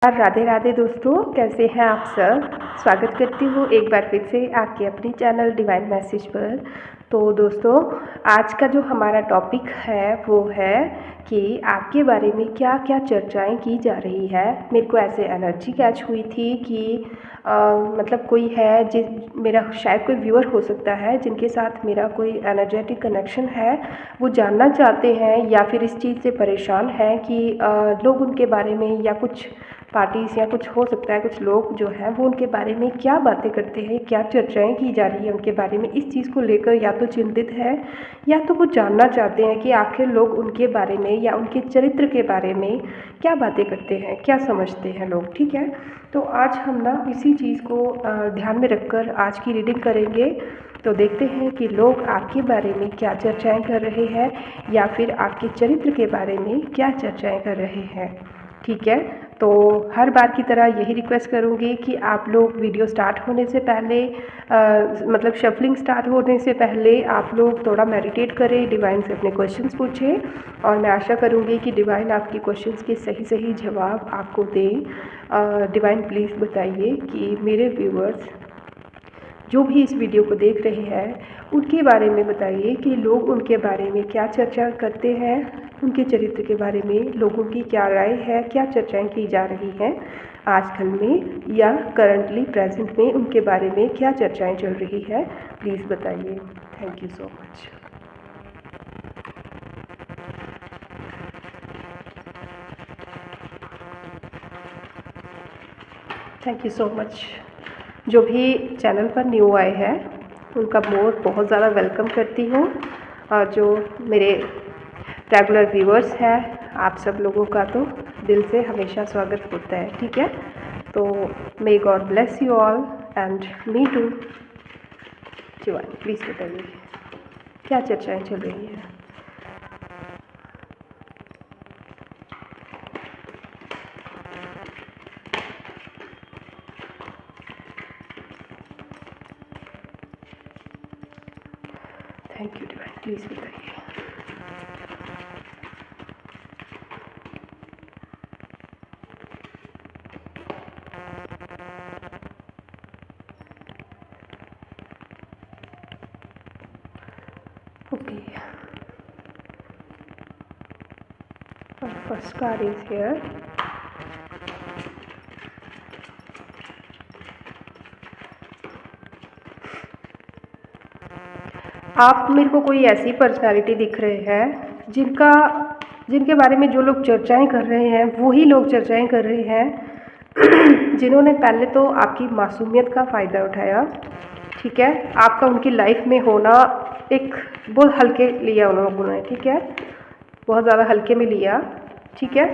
राधे राधे दोस्तों, कैसे हैं आप सब। स्वागत करती हूँ एक बार फिर से आपके अपने चैनल डिवाइन मैसेज पर। तो दोस्तों, आज का जो हमारा टॉपिक है वो है कि आपके बारे में क्या क्या चर्चाएं की जा रही है। मेरे को ऐसे एनर्जी कैच हुई थी कि मतलब कोई है जिस मेरा शायद कोई व्यूअर हो सकता है जिनके साथ मेरा कोई एनर्जेटिक कनेक्शन है। वो जानना चाहते हैं या फिर इस चीज़ से परेशान हैं कि लोग उनके बारे में या कुछ पार्टीज़ या कुछ हो सकता है, कुछ लोग जो हैं वो उनके बारे में क्या बातें करते हैं, क्या चर्चाएं की जा रही है उनके बारे में। इस चीज़ को लेकर या तो चिंतित है या तो वो जानना चाहते हैं कि आखिर लोग उनके बारे में या उनके चरित्र के बारे में क्या बातें करते हैं, क्या समझते हैं लोग। ठीक है, तो आज हम ना इसी चीज़ को ध्यान में रखकर आज की रीडिंग करेंगे। तो देखते हैं कि लोग आपके बारे में क्या चर्चाएं कर रहे हैं या फिर आपके चरित्र के बारे में क्या चर्चाएं कर रहे हैं। ठीक है, तो हर बार की तरह यही रिक्वेस्ट करूँगी कि आप लोग वीडियो स्टार्ट होने से पहले मतलब शफलिंग स्टार्ट होने से पहले आप लोग थोड़ा मेडिटेट करें, डिवाइन से अपने क्वेश्चंस पूछें और मैं आशा करूँगी कि डिवाइन आपके क्वेश्चंस के सही सही जवाब आपको दें। डिवाइन प्लीज़ बताइए कि मेरे व्यूअर्स जो भी इस वीडियो को देख रहे हैं उनके बारे में बताइए कि लोग उनके बारे में क्या चर्चा करते हैं, उनके चरित्र के बारे में लोगों की क्या राय है, क्या चर्चाएं की जा रही हैं आजकल में या करंटली प्रेजेंट में उनके बारे में क्या चर्चाएं चल रही है। प्लीज़ बताइए। Thank you so much. Thank you so much. जो भी चैनल पर न्यू आए हैं उनका बहुत ज़्यादा वेलकम करती हूँ और जो मेरे रेगुलर व्यूअर्स हैं आप सब लोगों का तो दिल से हमेशा स्वागत होता है। ठीक है, तो may God bless you all and me too. Divine please बताइए क्या चर्चाएं चल रही हैं। थैंक यू डिवाइन, प्लीज़ बताइए। Okay, first card is here. आप मेरे को कोई ऐसी पर्सनालिटी दिख रहे हैं जिनके बारे में जो लोग चर्चाएं कर रहे हैं वही लोग चर्चाएं कर रहे हैं जिन्होंने पहले तो आपकी मासूमियत का फ़ायदा उठाया। ठीक है, आपका उनकी लाइफ में होना एक बहुत हल्के लिया उन लोगों ने। ठीक है, बहुत ज़्यादा हल्के में लिया। ठीक है,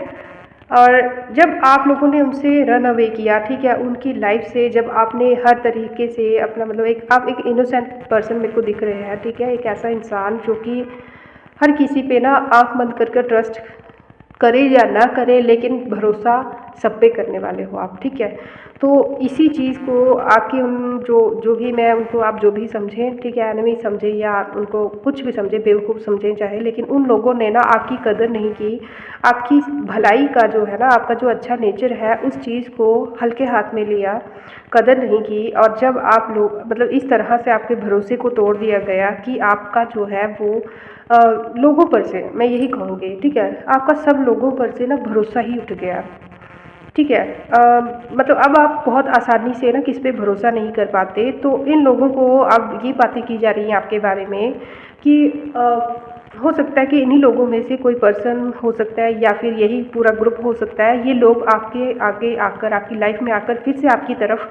और जब आप लोगों ने उनसे रन अवे किया, ठीक है, उनकी लाइफ से जब आपने हर तरीके से अपना मतलब आप एक इनोसेंट पर्सन मेरे को दिख रहे हैं। ठीक है, एक ऐसा इंसान जो कि हर किसी पे ना आँख बंद कर ट्रस्ट करे या ना करे लेकिन भरोसा सब पे करने वाले हो आप। ठीक है, तो इसी चीज़ को आपके उन जो भी मैं उनको आप जो भी समझें, ठीक है, एनिमी समझें या उनको कुछ भी समझें, बेवकूफ़ समझें चाहे, लेकिन उन लोगों ने ना आपकी कदर नहीं की। आपकी भलाई का जो है ना, आपका जो अच्छा नेचर है उस चीज़ को हल्के हाथ में लिया, कदर नहीं की। और जब आप लोग मतलब इस तरह से आपके भरोसे को तोड़ दिया गया कि आपका जो है वो लोगों पर से, मैं यही कहूँगी, ठीक है, आपका सब लोगों पर से ना भरोसा ही उठ गया। ठीक है, मतलब अब आप बहुत आसानी से ना किस पे भरोसा नहीं कर पाते। तो इन लोगों को अब ये बातें की जा रही हैं आपके बारे में कि हो सकता है कि इन्हीं लोगों में से कोई पर्सन हो सकता है या फिर यही पूरा ग्रुप हो सकता है। ये लोग आपके आगे आकर आपकी लाइफ में आकर फिर से आपकी तरफ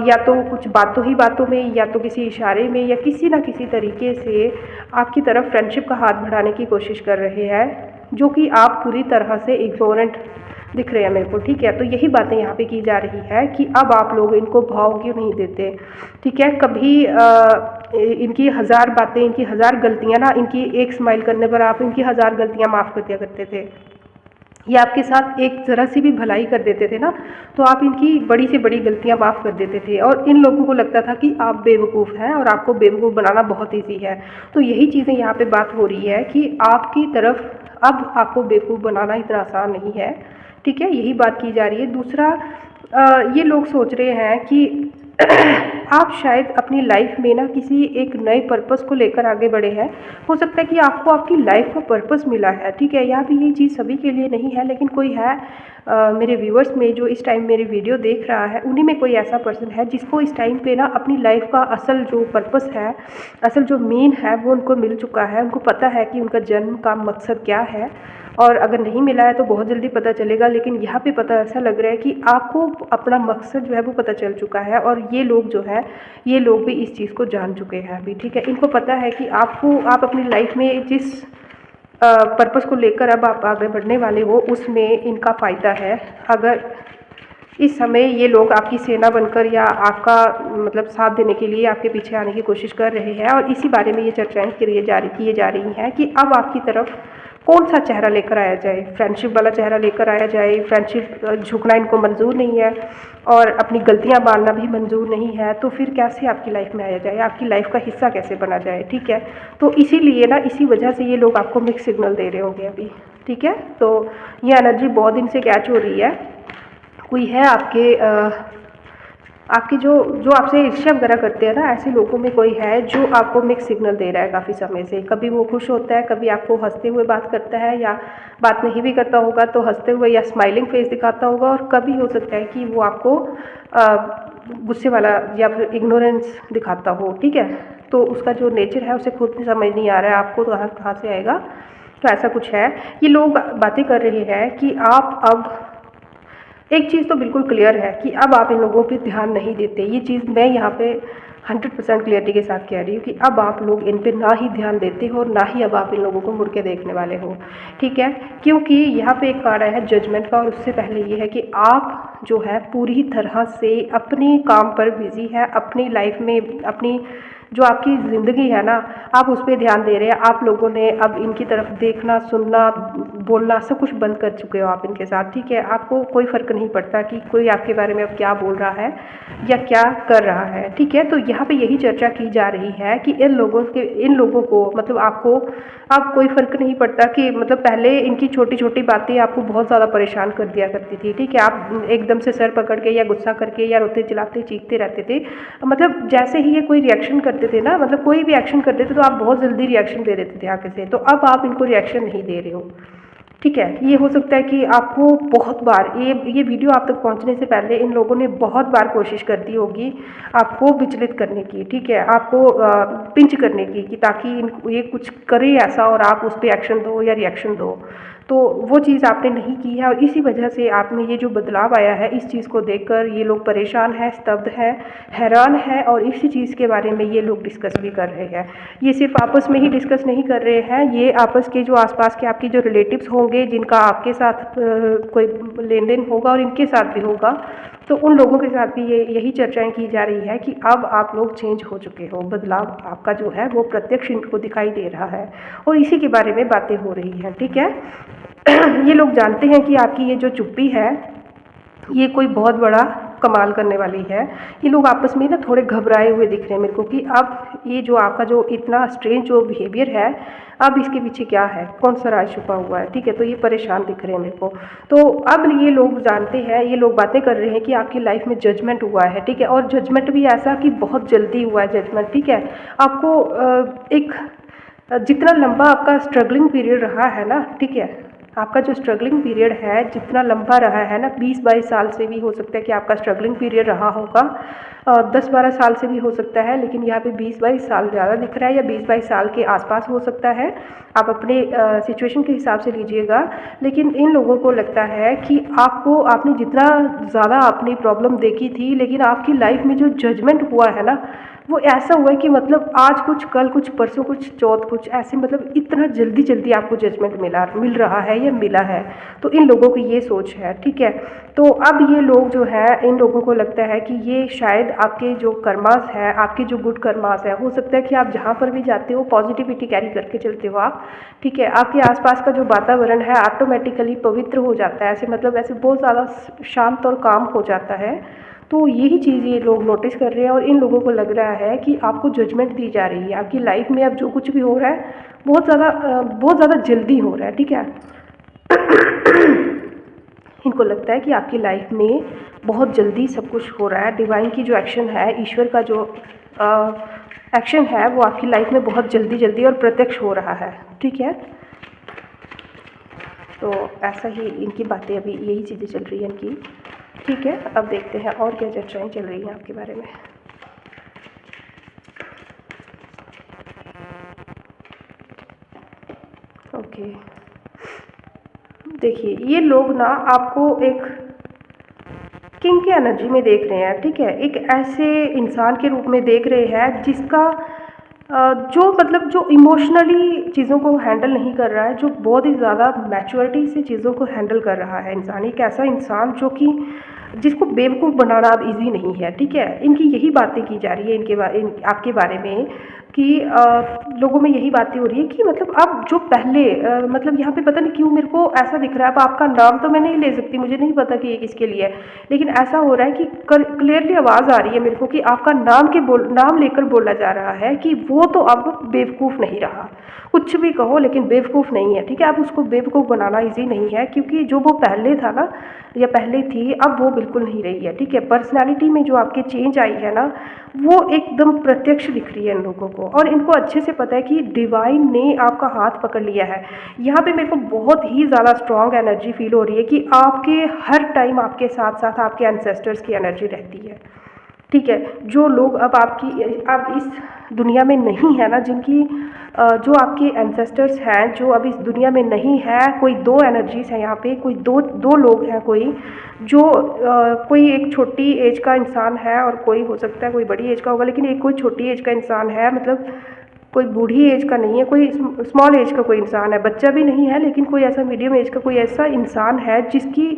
या तो कुछ बातों में या तो किसी इशारे में या किसी ना किसी तरीके से आपकी तरफ फ्रेंडशिप का हाथ बढ़ाने की कोशिश कर रहे हैं, जो कि आप पूरी तरह से इग्नोरेंट दिख रहे हैं मेरे को। ठीक है, तो यही बातें यहाँ पे की जा रही है कि अब आप लोग इनको भाव क्यों नहीं देते। ठीक है, कभी इनकी हज़ार बातें, इनकी हज़ार गलतियाँ ना, इनकी एक स्माइल करने पर आप इनकी हज़ार गलतियाँ माफ़ कर दिया करते थे। ये आपके साथ एक ज़रा सी भी भलाई कर देते थे ना, तो आप इनकी बड़ी से बड़ी गलतियां माफ़ कर देते थे और इन लोगों को लगता था कि आप बेवकूफ़ हैं और आपको बेवकूफ़ बनाना बहुत ईजी है। तो यही चीज़ें यहाँ पे बात हो रही है कि आपकी तरफ अब आपको बेवकूफ़ बनाना इतना आसान नहीं है। ठीक है, यही बात की जा रही है। दूसरा, ये लोग सोच रहे हैं कि आप शायद अपनी लाइफ में ना किसी एक नए पर्पस को लेकर आगे बढ़े हैं। हो सकता है कि आपको आपकी लाइफ का पर्पस मिला है, ठीक है। यहाँ पे ये चीज़ सभी के लिए नहीं है, लेकिन कोई है मेरे व्यूअर्स में जो इस टाइम मेरी वीडियो देख रहा है, उन्हीं में कोई ऐसा पर्सन है जिसको इस टाइम पे ना अपनी लाइफ का असल जो पर्पस है, असल जो मेन है, वो उनको मिल चुका है। उनको पता है कि उनका जन्म का मकसद क्या है, और अगर नहीं मिला है तो बहुत जल्दी पता चलेगा। लेकिन यहाँ पे पता ऐसा लग रहा है कि आपको अपना मकसद जो है वो पता चल चुका है, और ये लोग जो है, ये लोग भी इस चीज़ को जान चुके हैं अभी, ठीक है। इनको पता है कि आप अपनी लाइफ में जिस पर्पस को लेकर अब आप आगे बढ़ने वाले हो, उसमें इनका फ़ायदा है। अगर इस समय ये लोग आपकी सेना बनकर या आपका मतलब साथ देने के लिए आपके पीछे आने की कोशिश कर रहे हैं, और इसी बारे में ये चर्चाएं किए जा रही हैं कि अब आपकी तरफ कौन सा चेहरा लेकर आया जाए। फ्रेंडशिप वाला चेहरा लेकर आया जाए, फ्रेंडशिप झुकना इनको मंजूर नहीं है, और अपनी गलतियां मानना भी मंजूर नहीं है, तो फिर कैसे आपकी लाइफ में आया जाए, आपकी लाइफ का हिस्सा कैसे बना जाए, ठीक है। तो इसीलिए ना, इसी वजह से ये लोग आपको मिक्स सिग्नल दे रहे होंगे अभी, ठीक है। तो ये एनर्जी बहुत दिन से कैच हो रही है। कोई है आपके जो जो आपसे ईर्ष्या वगैरह करते हैं ना, ऐसे लोगों में कोई है जो आपको मिक्स सिग्नल दे रहा है काफ़ी समय से। कभी वो खुश होता है, कभी आपको हंसते हुए बात करता है, या बात नहीं भी करता होगा तो हंसते हुए या स्माइलिंग फेस दिखाता होगा, और कभी हो सकता है कि वो आपको गुस्से वाला या फिर इग्नोरेंस दिखाता हो, ठीक है। तो उसका जो नेचर है उसे खुद भी समझ नहीं आ रहा है, आपको तो कहाँ से आएगा। तो ऐसा कुछ है। ये लोग बातें कर रहे हैं कि आप अब, एक चीज़ तो बिल्कुल क्लियर है कि अब आप इन लोगों पे ध्यान नहीं देते। ये चीज़ मैं यहाँ पे 100% क्लियरिटी के साथ कह रही हूँ कि अब आप लोग इन पे ना ही ध्यान देते हो, और ना ही अब आप इन लोगों को मुड़ के देखने वाले हो, ठीक है। क्योंकि यहाँ पे एक कार्ड आया है जजमेंट का, और उससे पहले ये है कि आप जो है पूरी तरह से अपने काम पर बिजी है, अपनी लाइफ में अपनी जो आपकी ज़िंदगी है ना, आप उस पर ध्यान दे रहे हैं। आप लोगों ने अब इनकी तरफ देखना, सुनना, बोलना सब कुछ बंद कर चुके हो आप इनके साथ, ठीक है। आपको कोई फ़र्क नहीं पड़ता कि कोई आपके बारे में अब क्या बोल रहा है या क्या कर रहा है, ठीक है। तो यहाँ पे यही चर्चा की जा रही है कि इन लोगों को मतलब आपको अब कोई फ़र्क नहीं पड़ता कि मतलब पहले इनकी छोटी छोटी बातें आपको बहुत ज़्यादा परेशान कर दिया करती थी, ठीक है। आप एकदम से सर पकड़ के या गुस्सा करके या रोते चिल्लाते चीखते रहते थे। मतलब जैसे ही ये कोई रिएक्शन करते थे ना, मतलब कोई भी एक्शन करते थे तो आप बहुत जल्दी रिएक्शन दे देते थे आगे से। तो अब आप इनको रिएक्शन नहीं दे रहे हो, ठीक है। ये हो सकता है कि आपको बहुत बार ये वीडियो आप तक पहुंचने से पहले इन लोगों ने बहुत बार कोशिश कर दी होगी आपको विचलित करने की, ठीक है, आपको पिंच करने की, कि ताकि ये कुछ करे ऐसा और आप उस पर एक्शन दो या रिएक्शन दो। तो वो चीज़ आपने नहीं की है, और इसी वजह से आप में ये जो बदलाव आया है, इस चीज़ को देखकर ये लोग परेशान हैं, स्तब्ध हैं, हैरान हैं, और इसी चीज़ के बारे में ये लोग डिस्कस भी कर रहे हैं। ये सिर्फ आपस में ही डिस्कस नहीं कर रहे हैं, ये आपस के जो आसपास के आपके जो रिलेटिव्स होंगे, जिनका आपके साथ कोई लेन देन होगा और इनके साथ भी होगा, तो उन लोगों के साथ भी यही चर्चाएं की जा रही है कि अब आप लोग चेंज हो चुके हो, बदलाव आपका जो है वो प्रत्यक्ष इनको दिखाई दे रहा है, और इसी के बारे में बातें हो रही हैं, ठीक है। ये लोग जानते हैं कि आपकी ये जो चुप्पी है, ये कोई बहुत बड़ा कमाल करने वाली है। ये लोग आपस में ना थोड़े घबराए हुए दिख रहे हैं मेरे को, कि अब ये जो आपका जो इतना स्ट्रेंज जो बिहेवियर है, अब इसके पीछे क्या है, कौन सा राज छुपा हुआ है, ठीक है। तो ये परेशान दिख रहे हैं मेरे को। तो अब ये लोग जानते हैं, ये लोग बातें कर रहे हैं कि आपकी लाइफ में जजमेंट हुआ है, ठीक है, और जजमेंट भी ऐसा कि बहुत जल्दी हुआ है जजमेंट, ठीक है। आपको एक जितना लंबा आपका स्ट्रगलिंग पीरियड रहा है ना, ठीक है, आपका जो स्ट्रगलिंग पीरियड है जितना लंबा रहा है ना, 20-22 साल से भी हो सकता है कि आपका स्ट्रगलिंग पीरियड रहा होगा, 10-12 साल से भी हो सकता है, लेकिन यहाँ पे 20-22 साल ज़्यादा दिख रहा है, या 20-22 साल के आसपास हो सकता है। आप अपने सिचुएशन के हिसाब से लीजिएगा। लेकिन इन लोगों को लगता है कि आपने जितना ज़्यादा अपनी प्रॉब्लम देखी थी, लेकिन आपकी लाइफ में जो जजमेंट हुआ है ना, वो ऐसा हुआ है कि मतलब आज कुछ, कल कुछ, परसों कुछ, चौथ कुछ, ऐसे मतलब इतना जल्दी जल्दी आपको जजमेंट मिल रहा है या मिला है। तो इन लोगों की ये सोच है, ठीक है। तो अब ये लोग जो है, इन लोगों को लगता है कि ये शायद आपके जो कर्मास है, आपके जो गुड कर्मास है, हो सकता है कि आप जहाँ पर भी जाते हो पॉजिटिविटी कैरी करके चलते हो आप, ठीक है। आपके आसपास का जो वातावरण है ऑटोमेटिकली पवित्र हो जाता है, ऐसे मतलब ऐसे बहुत ज़्यादा शांत और काम हो जाता है। तो यही चीज़ ये लोग नोटिस कर रहे हैं, और इन लोगों को लग रहा है कि आपको जजमेंट दी जा रही है। आपकी लाइफ में अब जो कुछ भी हो रहा है बहुत ज़्यादा जल्दी हो रहा है, ठीक है। इनको लगता है कि आपकी लाइफ में बहुत जल्दी सब कुछ हो रहा है, डिवाइन की जो एक्शन है, ईश्वर का जो एक्शन है वो आपकी लाइफ में बहुत जल्दी जल्दी और प्रत्यक्ष हो रहा है। ठीक है, तो ऐसा ही इनकी बातें, अभी यही चीज़ें चल रही हैं इनकी। ठीक है, अब देखते हैं और क्या चर्चाएँ चल रही हैं आपके बारे में। ओके, देखिए ये लोग ना आपको एक किंग की एनर्जी में देख रहे हैं। ठीक है, एक ऐसे इंसान के रूप में देख रहे हैं जिसका जो मतलब जो इमोशनली चीज़ों को हैंडल नहीं कर रहा है, जो बहुत ही ज़्यादा मैच्योरिटी से चीज़ों को हैंडल कर रहा है इंसान। एक ऐसा इंसान जो कि जिसको बेवकूफ़ बनाना अब इजी नहीं है। ठीक है, इनकी यही बातें की जा रही है आपके बारे में कि लोगों में यही बातें हो रही है कि मतलब अब जो पहले मतलब यहाँ पे पता नहीं क्यों मेरे को ऐसा दिख रहा है। अब आपका नाम तो मैं नहीं ले सकती, मुझे नहीं पता कि ये किसके लिए है, लेकिन ऐसा हो रहा है कि क्लियरली आवाज़ आ रही है मेरे को कि आपका नाम लेकर बोला जा रहा है कि वो तो अब बेवकूफ़ नहीं रहा। कुछ भी कहो लेकिन बेवकूफ़ नहीं है। ठीक है, अब उसको बेवकूफ़ बनाना ईजी नहीं है, क्योंकि जो वो पहले था ना या पहले थी, अब वो बिल्कुल नहीं रही है। ठीक है, पर्सनैलिटी में जो आपके चेंज आई है ना, वो एकदम प्रत्यक्ष दिख रही है इन लोगों को, और इनको अच्छे से पता है कि डिवाइन ने आपका हाथ पकड़ लिया है। यहाँ पे मेरे को बहुत ही ज़्यादा स्ट्रॉन्ग एनर्जी फील हो रही है कि आपके हर टाइम आपके साथ साथ आपके एंसेस्टर्स की एनर्जी रहती है। ठीक है, जो लोग अब इस दुनिया में नहीं है ना, जिनकी जो आपके एंसेस्टर्स हैं जो अब इस दुनिया में नहीं है, कोई दो एनर्जीज हैं यहाँ पे, कोई दो लोग हैं, कोई जो कोई एक छोटी एज का इंसान है और कोई हो सकता है कोई बड़ी एज का होगा, लेकिन एक कोई छोटी एज का इंसान है, मतलब कोई बूढ़ी एज का नहीं है, कोई स्मॉल एज का कोई इंसान है, बच्चा भी नहीं है, लेकिन कोई ऐसा मीडियम एज का कोई ऐसा इंसान है जिसकी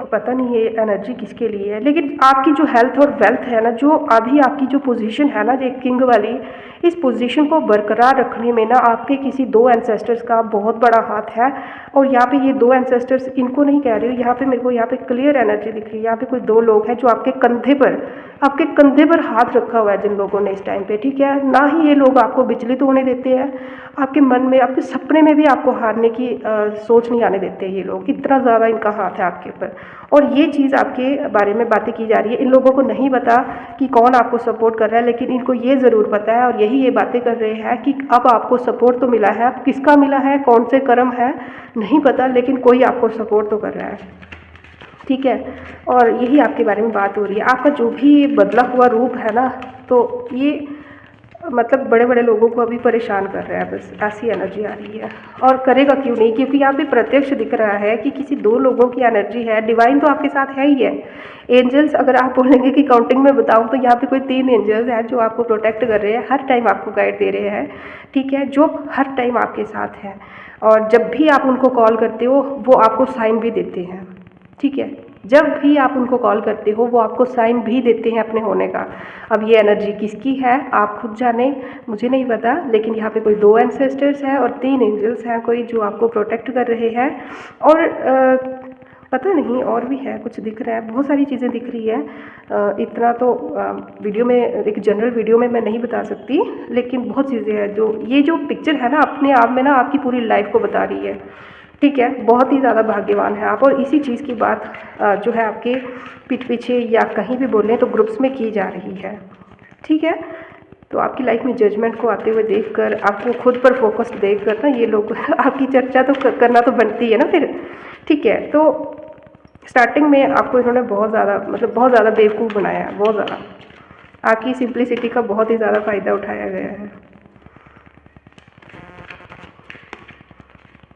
पता नहीं ये एनर्जी किसके लिए है, लेकिन आपकी जो हेल्थ और वेल्थ है ना, जो अभी आपकी जो पोजीशन है ना, एक किंग वाली, इस पोजीशन को बरकरार रखने में ना आपके किसी दो एंसेस्टर्स का बहुत बड़ा हाथ है। और यहाँ पे ये दो एंसेस्टर्स, इनको नहीं कह रही हूँ, यहाँ पे मेरे को यहाँ पे क्लियर एनर्जी दिख रही है। यहाँ पे कोई दो लोग हैं जो आपके कंधे पर हाथ रखा हुआ है जिन लोगों ने इस टाइम पे। ठीक है, ना ही ये लोग आपको विचलित होने देते हैं, आपके मन में, आपके सपने में भी आपको हारने की सोच नहीं आने देते ये लोग, इतना ज़्यादा इनका हाथ है आपके ऊपर। और ये चीज़ आपके बारे में बातें की जा रही है, इन लोगों को नहीं पता कि कौन आपको सपोर्ट कर रहा है, लेकिन इनको ये ज़रूर पता है, और यही ये बातें कर रहे हैं कि अब आपको सपोर्ट तो मिला है। अब किसका मिला है, कौन से कर्म है नहीं पता, लेकिन कोई आपको सपोर्ट तो कर रहा है। ठीक है, और यही आपके बारे में बात हो रही है। आपका जो भी बदला हुआ रूप है ना, तो ये मतलब बड़े बड़े लोगों को अभी परेशान कर रहा है, बस ऐसी एनर्जी आ रही है। और करेगा क्यों नहीं, क्योंकि यहाँ पे प्रत्यक्ष दिख रहा है कि किसी दो लोगों की एनर्जी है। डिवाइन तो आपके साथ है ही है। एंजल्स अगर आप बोलेंगे कि काउंटिंग में बताऊँ तो यहाँ पे कोई 3 एंजल्स हैं जो आपको प्रोटेक्ट कर रहे हैं, हर टाइम आपको गाइड दे रहे हैं। ठीक है, जो हर टाइम आपके साथ है, और जब भी आप उनको कॉल करते हो वो आपको साइन भी देते हैं। ठीक है, जब भी आप उनको कॉल करते हो वो आपको साइन भी देते हैं अपने होने का। अब ये एनर्जी किसकी है आप खुद जाने, मुझे नहीं पता, लेकिन यहाँ पे कोई 2 एंसेस्टर्स हैं और 3 एंजल्स हैं कोई जो आपको प्रोटेक्ट कर रहे हैं। और पता नहीं और भी है, कुछ दिख रहा है, बहुत सारी चीज़ें दिख रही है। इतना तो वीडियो में, एक जनरल वीडियो में मैं नहीं बता सकती, लेकिन बहुत चीज़ें हैं जो ये जो पिक्चर है ना, अपने आप में ना आपकी पूरी लाइफ को बता रही है। ठीक है, बहुत ही ज़्यादा भाग्यवान है आप। और इसी चीज़ की बात जो है आपके पीठ पीछे या कहीं भी बोलें तो ग्रुप्स में की जा रही है। ठीक है, तो आपकी लाइफ में जजमेंट को आते हुए देखकर, आपको खुद पर फोकस्ड देखकर ना ये लोग आपकी चर्चा तो करना तो बनती है ना फिर। ठीक है, तो स्टार्टिंग में आपको इन्होंने बहुत ज़्यादा बेवकूफ़ बनाया है, बहुत ज़्यादा। आपकी सिंप्लिसिटी का बहुत ही ज़्यादा फ़ायदा उठाया गया है।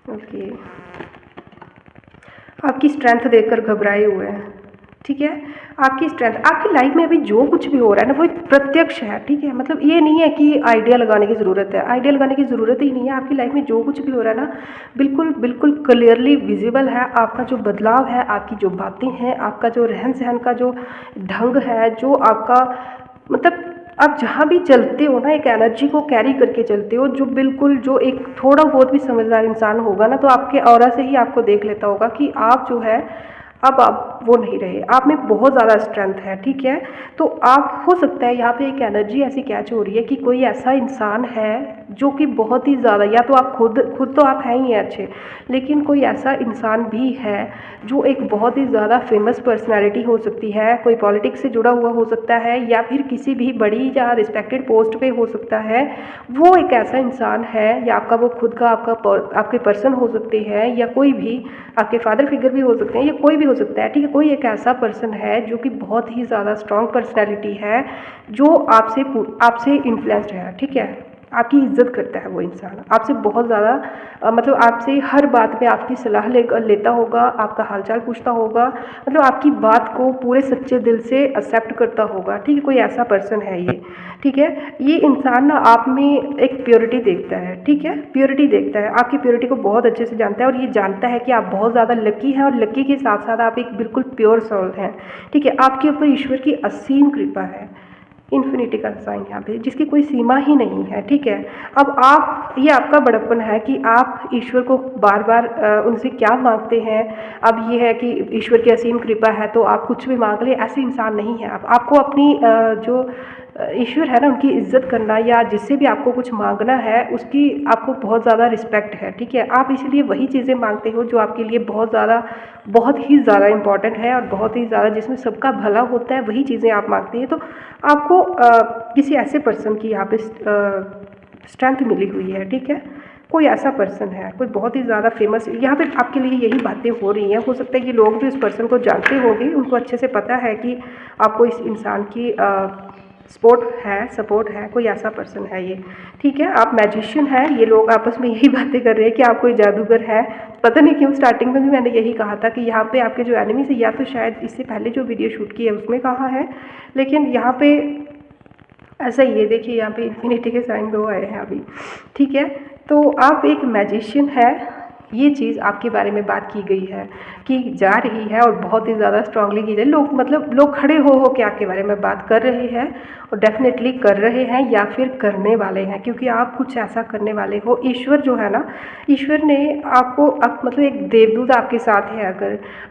ओके, आपकी स्ट्रेंथ देखकर घबराए हुए हैं। ठीक है, आपकी स्ट्रेंथ, आपकी लाइफ में अभी जो कुछ भी हो रहा है ना वो एक प्रत्यक्ष है। ठीक है, मतलब ये नहीं है कि आइडिया लगाने की ज़रूरत है, आइडिया लगाने की ज़रूरत ही नहीं है। आपकी लाइफ में जो कुछ भी हो रहा है ना, बिल्कुल बिल्कुल क्लियरली विजिबल है। आपका जो बदलाव है, आपकी जो बातें हैं, आपका जो रहन सहन का जो ढंग है, जो आपका मतलब आप जहाँ भी चलते हो ना, एक एनर्जी को कैरी करके चलते हो, जो बिल्कुल, जो एक थोड़ा बहुत भी समझदार इंसान होगा ना, तो आपके ऑरा से ही आपको देख लेता होगा कि आप जो है अब आप वो नहीं रहे, आप में बहुत ज़्यादा स्ट्रेंथ है। ठीक है, तो आप, हो सकता है यहाँ पे एक एनर्जी ऐसी कैच हो रही है कि कोई ऐसा इंसान है जो कि बहुत ही ज़्यादा, या तो आप खुद तो आप हैं ही हैं अच्छे, लेकिन कोई ऐसा इंसान भी है जो एक बहुत ही ज़्यादा फेमस पर्सनालिटी हो सकती है, कोई पॉलिटिक्स से जुड़ा हुआ हो सकता है या फिर किसी भी बड़ी या रिस्पेक्टेड पोस्ट पे हो सकता है। वो एक ऐसा इंसान है, या आपका वो खुद का आपके पर्सन हो सकते हैं, या कोई भी आपके फादर फिगर भी हो सकते हैं, या कोई भी हो सकता है, ठीक है। कोई एक ऐसा पर्सन है जो कि बहुत ही ज़्यादा स्ट्रॉन्ग पर्सनैलिटी है, जो आपसे इन्फ्लुएंस्ड है, ठीक है। आपकी इज़्ज़त करता है वो इंसान, आपसे बहुत ज़्यादा मतलब आपसे हर बात में आपकी सलाह लेता होगा, आपका हालचाल पूछता होगा, मतलब आपकी बात को पूरे सच्चे दिल से एक्सेप्ट करता होगा, ठीक है। कोई ऐसा पर्सन है ये, ठीक है। ये इंसान ना आप में एक प्योरिटी देखता है, ठीक है, प्योरिटी देखता है, आपकी प्योरिटी को बहुत अच्छे से जानता है, और ये जानता है कि आप बहुत ज़्यादा लकी हैं, और लकी के साथ साथ आप एक बिल्कुल प्योर सोल हैं, ठीक है। आपके ऊपर ईश्वर की असीम कृपा है, इन्फिनिटी का साइन यहाँ पे, जिसकी कोई सीमा ही नहीं है, ठीक है। अब आप, ये आपका बड़प्पन है कि आप ईश्वर को बार बार उनसे क्या मांगते हैं। अब ये है कि ईश्वर की असीम कृपा है तो आप कुछ भी मांग लें, ऐसे इंसान नहीं है आप। आपको अपनी जो ईश्वर है ना, उनकी इज़्ज़त करना, या जिससे भी आपको कुछ मांगना है उसकी आपको बहुत ज़्यादा रिस्पेक्ट है, ठीक है। आप इसलिए वही चीज़ें मांगते हो जो आपके लिए बहुत ही ज़्यादा इम्पॉर्टेंट है, और बहुत ही ज़्यादा जिसमें सबका भला होता है, वही चीज़ें आप मांगते हैं। तो आपको किसी ऐसे पर्सन की यहाँ पे स्ट्रेंथ मिली हुई है, ठीक है। कोई ऐसा पर्सन है, कोई बहुत ही ज़्यादा फेमस, यहाँ पे आपके लिए यही बातें हो रही हैं। हो सकता है कि लोग भी उस पर्सन को जानते होंगे, उनको अच्छे से पता है कि आपको इस इंसान की सपोर्ट है, कोई ऐसा पर्सन है ये, ठीक है। आप मैजिशियन है, ये लोग आपस में यही बातें कर रहे हैं कि आप कोई जादूगर है। पता नहीं क्यों स्टार्टिंग में भी मैंने यही कहा था कि यहाँ पे आपके जो एनिमीज है, या तो शायद इससे पहले जो वीडियो शूट की है उसमें कहा है, लेकिन यहाँ पे ऐसा ही है। देखिए यहाँ पे इन्फिनिटी के साइन 2 आए हैं अभी, ठीक है। तो आप एक मैजिशियन है, ये चीज़ आपके बारे में बात की गई है कि जा रही है, और बहुत ही ज़्यादा स्ट्रांगली की जाए। लोग खड़े हो के आपके बारे में बात कर रहे हैं, और डेफिनेटली कर रहे हैं या फिर करने वाले हैं, क्योंकि आप कुछ ऐसा करने वाले हो। ईश्वर जो है ना, ईश्वर ने आपको मतलब एक देवदूत आपके साथ है,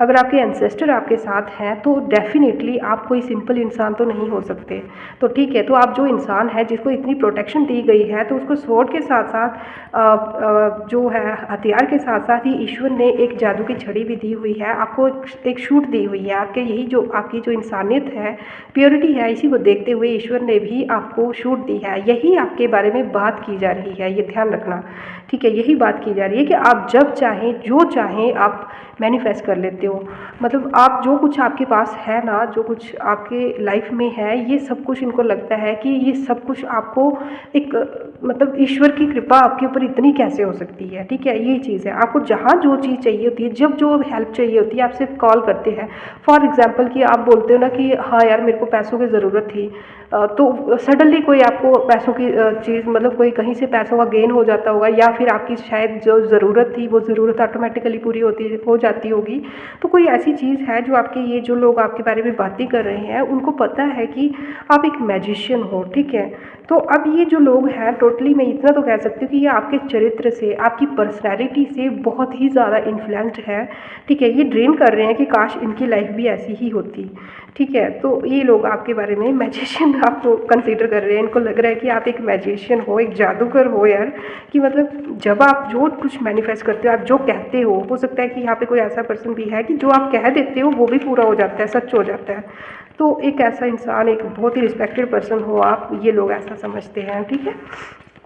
अगर आपके एंसेस्टर आपके साथ हैं तो डेफिनेटली आप कोई सिंपल इंसान तो नहीं हो सकते। तो ठीक है, तो आप जो इंसान है जिसको इतनी प्रोटेक्शन दी गई है, तो उसको स्वॉर्ड के साथ साथ जो है हथियार के साथ साथ ही ईश्वर ने एक जादू की छड़ी भी दी हुई है, आपको एक शूट दी हुई है। आपकी जो इंसानियत है, प्योरिटी है, इसी को देखते हुए ईश्वर ने भी आपको छूट दी है। यही आपके बारे में बात की जा रही है, ये ध्यान रखना, ठीक है। यही बात की जा रही है कि आप जब चाहें, जो चाहें आप मैनिफेस्ट कर लेते हो। मतलब आप जो कुछ आपके पास है ना, जो कुछ आपके लाइफ में है, ये सब कुछ इनको लगता है कि ये सब कुछ आपको एक मतलब ईश्वर की कृपा आपके ऊपर इतनी कैसे हो सकती है, ठीक है। ये चीज़ है, आपको जहाँ जो चीज़ चाहिए होती है, जब जो हेल्प चाहिए होती है, आप सिर्फ कॉल करते हैं। फॉर एग्जांपल कि आप बोलते हो ना कि हाँ यार मेरे को पैसों की ज़रूरत थी, तो सडनली कोई आपको पैसों की चीज़, मतलब कोई कहीं से पैसों का गेन हो जाता होगा, या फिर आपकी शायद जो ज़रूरत थी वो ज़रूरत ऑटोमेटिकली पूरी हो जाती होगी। तो कोई ऐसी चीज़ है जो आपके, ये जो लोग आपके बारे में बातें कर रहे हैं उनको पता है कि आप एक मैजिशियन हो, ठीक है। तो अब ये जो लोग हैं, टोटली मैं इतना तो कह सकती हूँ कि ये आपके चरित्र से, आपकी पर्सनैलिटी से बहुत ही ज़्यादा इन्फ्लुएंस्ड है, ठीक है। ये ड्रीम कर रहे हैं कि काश इनकी लाइफ भी ऐसी ही होती, ठीक है। तो ये लोग आपके बारे में मैजिशियन आपको कंसीडर कर रहे हैं, इनको लग रहा है कि आप एक मैजिशियन हो, एक जादूगर हो यार, कि मतलब जब आप जो कुछ मैनिफेस्ट करते हो, आप जो कहते हो सकता है कि यहाँ पे कोई ऐसा पर्सन भी है कि जो आप कह देते हो वो भी पूरा हो जाता है, सच हो जाता है। तो एक ऐसा इंसान, एक बहुत ही रिस्पेक्टेड पर्सन हो आप, ये लोग ऐसा समझते हैं, ठीक है।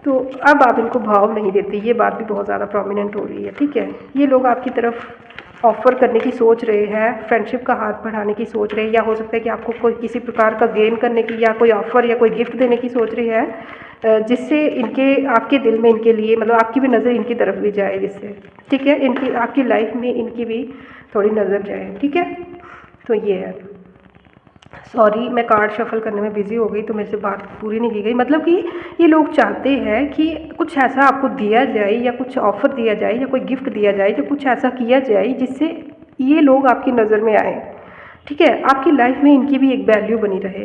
तो अब आप इनको भाव नहीं देते, ये बात भी बहुत ज़्यादा प्रोमिनेंट हो रही है, ठीक है। ये लोग आपकी तरफ ऑफ़र करने की सोच रहे हैं, फ्रेंडशिप का हाथ बढ़ाने की सोच रहे हैं, या हो सकता है कि आपको कोई किसी प्रकार का गेन करने की, या कोई ऑफ़र या कोई गिफ्ट देने की सोच रहे हैं, जिससे आपके दिल में इनके लिए, मतलब आपकी भी नज़र इनकी तरफ भी जाए, जिससे, ठीक है, आपकी लाइफ में इनकी भी थोड़ी नज़र जाए, ठीक है। तो ये है। सॉरी, मैं कार्ड शफल करने में बिज़ी हो गई तो मेरे से बात पूरी नहीं की गई। मतलब कि ये लोग चाहते हैं कि कुछ ऐसा आपको दिया जाए, या कुछ ऑफ़र दिया जाए, या कोई गिफ्ट दिया जाए, या कुछ ऐसा किया जाए जिससे ये लोग आपकी नज़र में आए, ठीक है। आपकी लाइफ में इनकी भी एक वैल्यू बनी रहे,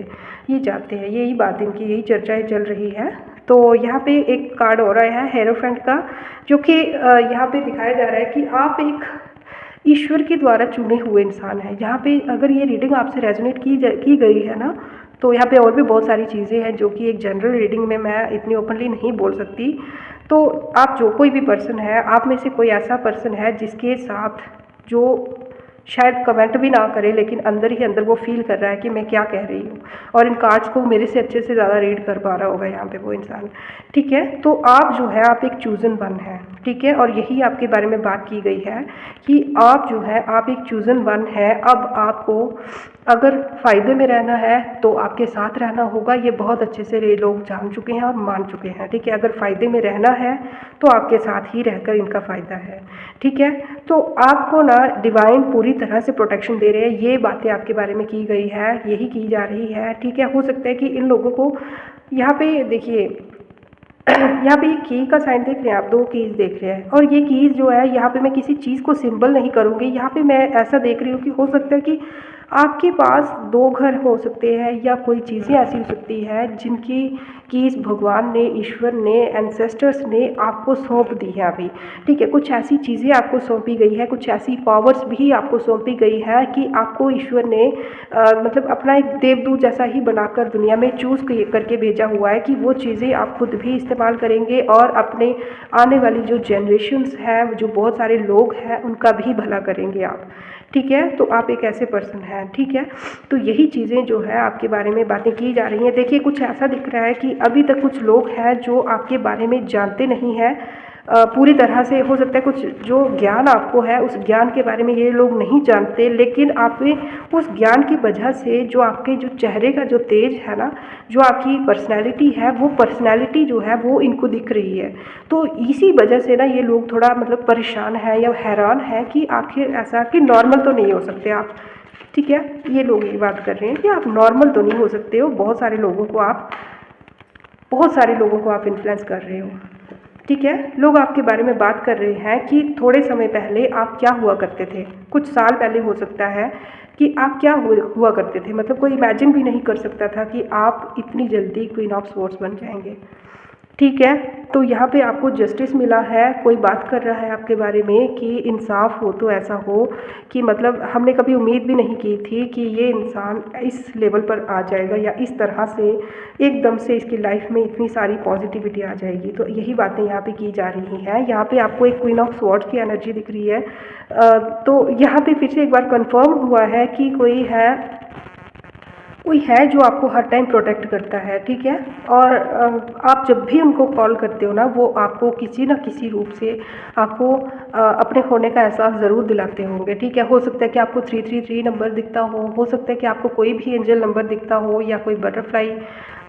ये चाहते हैं, यही बात इनकी, यही चर्चाएँ चल रही है। तो यहाँ पे एक कार्ड और आया है हेरोफेंट का, जो कि यहाँ पे दिखाया जा रहा है कि आप एक ईश्वर के द्वारा चुने हुए इंसान हैं। यहाँ पे अगर ये रीडिंग आपसे रेजोनेट की गई है ना, तो यहाँ पे और भी बहुत सारी चीज़ें हैं जो कि एक जनरल रीडिंग में मैं इतनी ओपनली नहीं बोल सकती। तो आप जो कोई भी पर्सन है, आप में से कोई ऐसा पर्सन है जिसके साथ जो शायद कमेंट भी ना करे लेकिन अंदर ही अंदर वो फील कर रहा है कि मैं क्या कह रही हूँ, और इन कार्ड्स को मेरे से अच्छे से ज़्यादा रीड कर पा रहा होगा यहाँ पे वो इंसान। ठीक है, तो आप जो है आप एक चूज़न वन है। ठीक है, और यही आपके बारे में बात की गई है कि आप जो है आप एक चूज़न वन है। अब आपको अगर फ़ायदे में रहना है तो आपके साथ रहना होगा, ये बहुत अच्छे से ये लोग जान चुके हैं और मान चुके हैं। ठीक है, अगर फ़ायदे में रहना है तो आपके साथ ही रहकर इनका फ़ायदा है। ठीक है, तो आपको ना डिवाइन पूरी तरह से प्रोटेक्शन दे रहे हैं, ये बातें आपके बारे में की गई है, यही की जा रही है। ठीक है, हो सकता है कि इन लोगों को यहाँ पे देखिए यहाँ पे ये की का साइन देख रहे हैं आप, 2 कीज़ देख रहे हैं, और ये कीज़ जो है यहाँ पे मैं किसी चीज़ को सिंबल नहीं करूँगी। यहाँ पे मैं ऐसा देख रही हूँ कि हो सकता है कि आपके पास 2 घर हो सकते हैं या कोई चीज़ें ऐसी हो सकती है जिनकी कीज़ भगवान ने, ईश्वर ने, एंसेस्टर्स ने आपको सौंप दी है अभी। ठीक है, कुछ ऐसी चीज़ें आपको सौंपी गई है, कुछ ऐसी पावर्स भी आपको सौंपी गई है कि आपको ईश्वर ने मतलब अपना एक देवदूत जैसा ही बनाकर दुनिया में चूज़ करके भेजा हुआ है कि वो चीज़ें आप खुद भी इस्तेमाल करेंगे और अपने आने वाली जो जनरेशन्स हैं, जो बहुत सारे लोग हैं, उनका भी भला करेंगे आप। ठीक है, तो आप एक ऐसे पर्सन हैं। ठीक है, तो यही चीज़ें जो है आपके बारे में बातें की जा रही हैं। देखिए, कुछ ऐसा दिख रहा है कि अभी तक कुछ लोग हैं जो आपके बारे में जानते नहीं हैं पूरी तरह से। हो सकता है कुछ जो ज्ञान आपको है उस ज्ञान के बारे में ये लोग नहीं जानते, लेकिन आप में उस ज्ञान की वजह से जो आपके जो चेहरे का जो तेज है ना, जो आपकी पर्सनैलिटी है, वो पर्सनैलिटी जो है वो इनको दिख रही है। तो इसी वजह से ना ये लोग थोड़ा मतलब परेशान हैं या हैरान हैं कि आखिर ऐसा कि नॉर्मल तो नहीं हो सकते आप। ठीक है, ये लोग ये बात कर रहे हैं कि आप नॉर्मल तो नहीं हो सकते हो, बहुत सारे लोगों को आप इन्फ्लुएंस कर रहे हो। ठीक है, लोग आपके बारे में बात कर रहे हैं कि थोड़े समय पहले आप क्या हुआ करते थे, कुछ साल पहले हो सकता है कि आप क्या हुआ करते थे। मतलब कोई इमेजिन भी नहीं कर सकता था कि आप इतनी जल्दी क्वीन ऑफ स्वॉर्ड्स बन जाएंगे। ठीक है, तो यहाँ पे आपको जस्टिस मिला है। कोई बात कर रहा है आपके बारे में कि इंसाफ हो तो ऐसा हो कि मतलब हमने कभी उम्मीद भी नहीं की थी कि ये इंसान इस लेवल पर आ जाएगा या इस तरह से एकदम से इसकी लाइफ में इतनी सारी पॉजिटिविटी आ जाएगी। तो यही बातें यहाँ पे की जा रही हैं। यहाँ पे आपको एक क्वीन ऑफ स्वॉर्ड्स की एनर्जी दिख रही है। तो यहाँ पे फिर से एक बार कंफर्म हुआ है कि कोई है जो आपको हर टाइम प्रोटेक्ट करता है। ठीक है, और आप जब भी उनको कॉल करते हो ना, वो आपको किसी न किसी रूप से आपको अपने होने का एहसास ज़रूर दिलाते होंगे। ठीक है, हो सकता है कि आपको 333 नंबर दिखता हो सकता है कि आपको कोई भी एंजल नंबर दिखता हो या कोई बटरफ्लाई।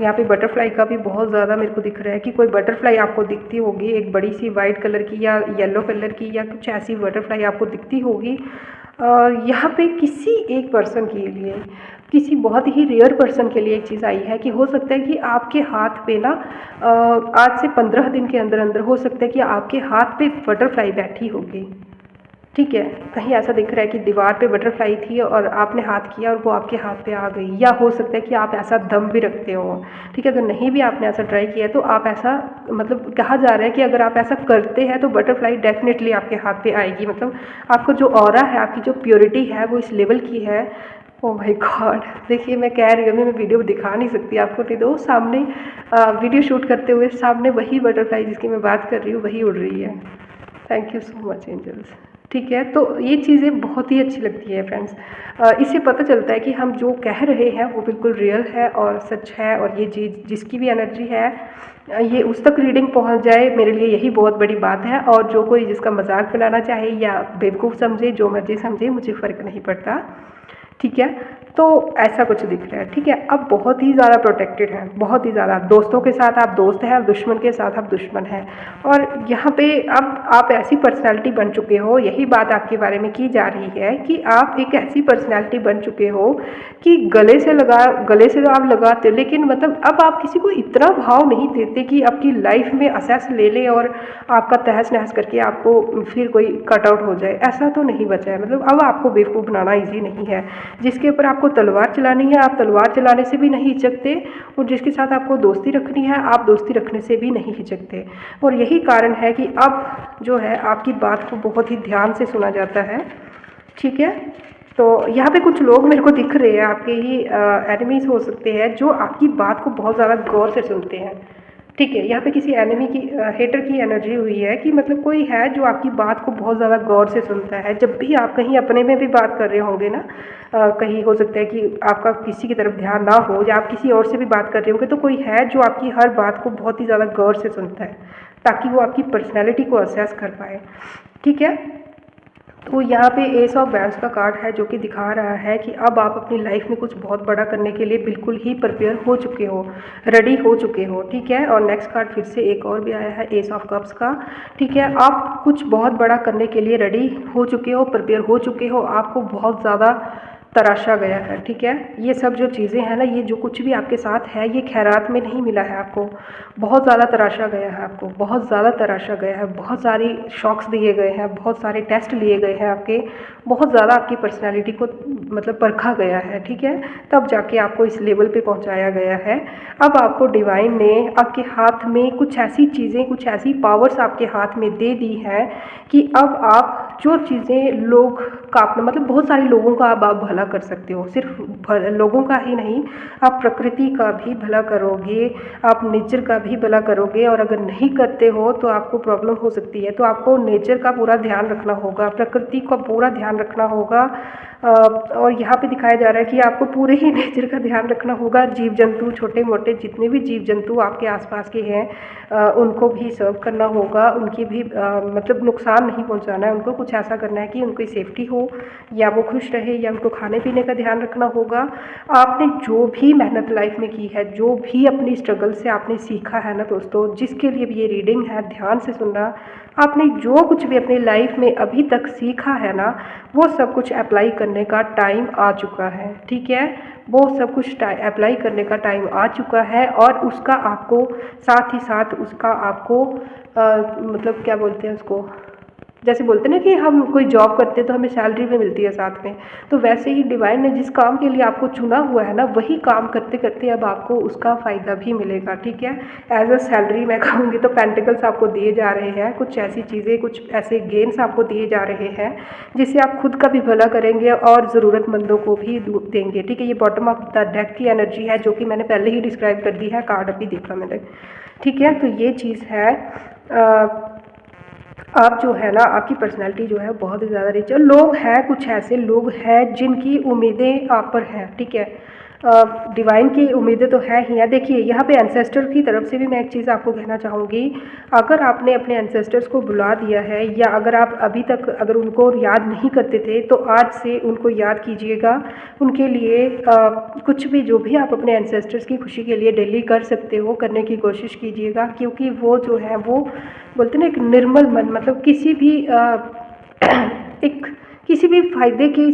यहाँ पे बटरफ्लाई का भी बहुत ज़्यादा मेरे को दिख रहा है कि कोई बटरफ्लाई आपको दिखती होगी, एक बड़ी सी वाइट कलर की या येलो कलर की या कुछ ऐसी बटरफ्लाई आपको दिखती होगी। यहाँ पे किसी एक पर्सन के लिए, किसी बहुत ही रेयर पर्सन के लिए एक चीज़ आई है कि हो सकता है कि आपके हाथ पे ना आज से 15 दिन के अंदर अंदर हो सकता है कि आपके हाथ पे बटरफ्लाई बैठी होगी। ठीक है, कहीं ऐसा दिख रहा है कि दीवार पे बटरफ्लाई थी और आपने हाथ किया और वो आपके हाथ पे आ गई, या हो सकता है कि आप ऐसा दम भी रखते हो। ठीक है, अगर नहीं भी आपने ऐसा ट्राई किया तो आप ऐसा मतलब कहा जा रहा है कि अगर आप ऐसा करते हैं तो बटरफ्लाई डेफिनेटली आपके हाथ पे आएगी। मतलब आपको जो ऑरा है, आपकी जो प्योरिटी है वो इस लेवल की है। ओ माय गॉड, देखिए मैं कह रही हूँ, मैं वीडियो दिखा नहीं सकती आपको, नहीं तो सामने वीडियो शूट करते हुए सामने वही बटरफ्लाई जिसकी मैं बात कर रही हूँ वही उड़ रही है। Thank you so much angels. ठीक है, तो ये चीज़ें बहुत ही अच्छी लगती है फ्रेंड्स। इससे पता चलता है कि हम जो कह रहे हैं वो बिल्कुल रियल है और सच है, और ये चीज़ जिसकी भी एनर्जी है ये उस तक रीडिंग पहुंच जाए, मेरे लिए यही बहुत बड़ी बात है। और जो कोई जिसका मजाक बनाना चाहे या बेवकूफ़ समझे, जो मर्जी समझे, मुझे फ़र्क नहीं पड़ता। ठीक है, तो ऐसा कुछ दिख रहा है। ठीक है, अब बहुत ही ज़्यादा प्रोटेक्टेड है, बहुत ही ज़्यादा। दोस्तों के साथ आप दोस्त हैं और दुश्मन के साथ आप दुश्मन हैं। और यहाँ पे अब आप ऐसी पर्सनालिटी बन चुके हो, यही बात आपके बारे में की जा रही है कि आप एक ऐसी पर्सनालिटी बन चुके हो कि गले से तो आप लगाते हो, लेकिन मतलब अब आप किसी को इतना भाव नहीं देते कि आपकी लाइफ में असेस ले ले और आपका तहस नहस करके आपको फिर कोई कट आउट हो जाए, ऐसा तो नहीं बचा है। मतलब अब आपको बेवकूफ़ बनाना ईजी नहीं है। जिसके ऊपर आपको तलवार चलानी है, आप तलवार चलाने से भी नहीं हिचकते, और जिसके साथ आपको दोस्ती रखनी है, आप दोस्ती रखने से भी नहीं हिचकते। और यही कारण है कि अब जो है आपकी बात को बहुत ही ध्यान से सुना जाता है। ठीक है, तो यहाँ पे कुछ लोग मेरे को दिख रहे हैं, आपके ही एनिमीज़ हो सकते हैं, जो आपकी बात को बहुत ज़्यादा गौर से सुनते हैं। ठीक है, यहाँ पे किसी एनिमी की हेटर की एनर्जी हुई है कि मतलब कोई है जो आपकी बात को बहुत ज़्यादा गौर से सुनता है। जब भी आप कहीं अपने में भी बात कर रहे होंगे ना, कहीं हो सकता है कि आपका किसी की तरफ ध्यान ना हो या आप किसी और से भी बात कर रहे होंगे, तो कोई है जो आपकी हर बात को बहुत ही ज़्यादा गौर से सुनता है, ताकि वो आपकी पर्सनैलिटी को असेस कर पाए। ठीक है, तो यहाँ पे एस ऑफ वैंड्स का कार्ड है जो कि दिखा रहा है कि अब आप अपनी लाइफ में कुछ बहुत बड़ा करने के लिए बिल्कुल ही प्रिपेयर हो चुके हो, रेडी हो चुके हो। ठीक है, और नेक्स्ट कार्ड फिर से एक और भी आया है, एस ऑफ कप्स का। ठीक है, आप कुछ बहुत बड़ा करने के लिए रेडी हो चुके हो, प्रिपेयर हो चुके हो, आपको बहुत ज़्यादा तराशा गया है। ठीक है, ये सब जो चीज़ें हैं ना, ये जो कुछ भी आपके साथ है, ये खैरात में नहीं मिला है आपको, बहुत ज़्यादा तराशा गया है आपको, बहुत ज़्यादा तराशा गया है, बहुत सारी शॉक्स दिए गए हैं, बहुत सारे टेस्ट लिए गए हैं आपके, बहुत ज़्यादा आपकी पर्सनैलिटी को मतलब परखा गया है। ठीक है, तब जाके आपको इस लेवल पे पहुंचाया गया है। अब आपको डिवाइन ने आपके हाथ में कुछ ऐसी चीज़ें, कुछ ऐसी पावर्स आपके हाथ में दे दी हैं कि अब आप जो चीज़ें लोग का मतलब बहुत सारे लोगों का अब आप भला कर सकते हो, सिर्फ लोगों का ही नहीं, आप प्रकृति का भी भला करोगे, आप नेचर का भी भला करोगे। और अगर नहीं करते हो तो आपको प्रॉब्लम हो सकती है, तो आपको नेचर का पूरा ध्यान रखना होगा, प्रकृति का पूरा ध्यान रखना होगा। और यहाँ पे दिखाया जा रहा है कि आपको पूरे ही नेचर का ध्यान रखना होगा। जीव जंतु, छोटे मोटे जितने भी जीव जंतु आपके आसपास के हैं, उनको भी सर्व करना होगा, उनकी भी मतलब नुकसान नहीं पहुँचाना है, उनको कुछ ऐसा करना है कि उनकी सेफ्टी हो, या वो खुश रहे, या उनको खाने पीने का ध्यान रखना होगा। आपने जो भी मेहनत लाइफ में की है, जो भी अपनी स्ट्रगल से आपने सीखा है ना दोस्तों, जिसके लिए भी ये रीडिंग है, ध्यान से सुनना। आपने जो कुछ भी अपनी लाइफ में अभी तक सीखा है ना, वो सब कुछ अप्लाई करने का टाइम आ चुका है। ठीक है, वो सब कुछ अप्लाई करने का टाइम आ चुका है, और उसका आपको साथ ही साथ उसका आपको मतलब क्या बोलते हैं उसको, जैसे बोलते हैं ना कि हम कोई जॉब करते हैं तो हमें सैलरी भी मिलती है साथ में, तो वैसे ही डिवाइन ने जिस काम के लिए आपको चुना हुआ है ना, वही काम करते करते अब आपको उसका फ़ायदा भी मिलेगा। ठीक है, एज अ सैलरी मैं कहूँगी तो पेंटिकल्स आपको दिए जा रहे हैं, कुछ ऐसी चीज़ें, कुछ ऐसे गेन्स आपको दिए जा रहे हैं जिससे आप खुद का भी भला करेंगे और ज़रूरतमंदों को भी देंगे। ठीक है, ये बॉटम ऑफ द डेक की एनर्जी है, जो कि मैंने पहले ही डिस्क्राइब कर दी है, कार्ड अभी देखा मैंने। ठीक है, तो ये चीज़ है। आप जो है ना, आपकी पर्सनैलिटी जो है बहुत ही ज़्यादा रिच है। लोग हैं, कुछ ऐसे लोग हैं जिनकी उम्मीदें आप पर हैं। ठीक है, डिवाइन की उम्मीदें तो है ही हैं। देखिए यहाँ पे एंसेस्टर की तरफ से भी मैं एक चीज़ आपको कहना चाहूँगी, अगर आपने अपने एंसेस्टर्स को बुला दिया है, या अगर आप अभी तक अगर उनको याद नहीं करते थे, तो आज से उनको याद कीजिएगा। उनके लिए कुछ भी, जो भी आप अपने एंसेस्टर्स की खुशी के लिए डेली कर सकते हो, करने की कोशिश कीजिएगा, क्योंकि वो जो है, वो बोलते ना एक निर्मल मन, मतलब किसी भी एक किसी भी फ़ायदे की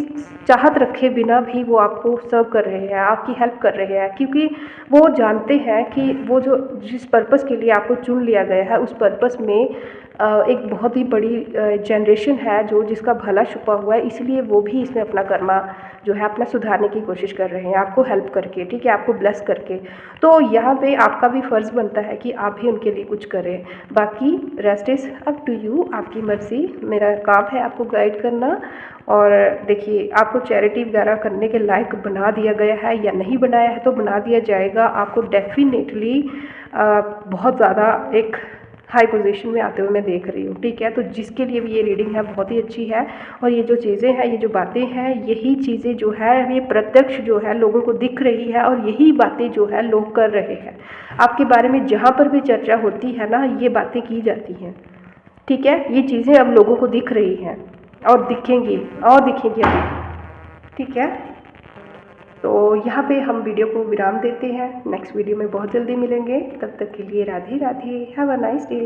चाहत रखे बिना भी वो आपको सर्व कर रहे हैं, आपकी हेल्प कर रहे हैं, क्योंकि वो जानते हैं कि वो जो जिस पर्पस के लिए आपको चुन लिया गया है, उस पर्पस में एक बहुत ही बड़ी जनरेशन है जो जिसका भला छुपा हुआ है, इसलिए वो भी इसमें अपना कर्मा जो है अपना सुधारने की कोशिश कर रहे हैं, आपको हेल्प करके। ठीक है, आपको ब्लेस करके। तो यहाँ पे आपका भी फ़र्ज़ बनता है कि आप भी उनके लिए कुछ करें। बाकी rest is up to you, आपकी मर्ज़ी, मेरा काम है आपको गाइड करना। और देखिए, आपको चैरिटी वगैरह करने के लायक बना दिया गया है या नहीं बनाया है, तो बना दिया जाएगा। आपको डेफिनेटली बहुत ज़्यादा एक हाई पोजीशन में आते हुए मैं देख रही हूँ। ठीक है, तो जिसके लिए भी ये रीडिंग है बहुत ही अच्छी है। और ये जो चीज़ें हैं, ये जो बातें हैं, यही चीज़ें जो है, ये प्रत्यक्ष जो है लोगों को दिख रही है, और यही बातें जो है लोग कर रहे हैं। आपके बारे में जहाँ पर भी चर्चा होती है ना, ये बातें की जाती हैं। ठीक है, ये चीज़ें अब लोगों को दिख रही हैं, और दिखेंगी, और दिखेंगी अभी। ठीक है, तो यहाँ पे हम वीडियो को विराम देते हैं। नेक्स्ट वीडियो में बहुत जल्दी मिलेंगे, तब तक के लिए Radhe Radhe, have a nice day.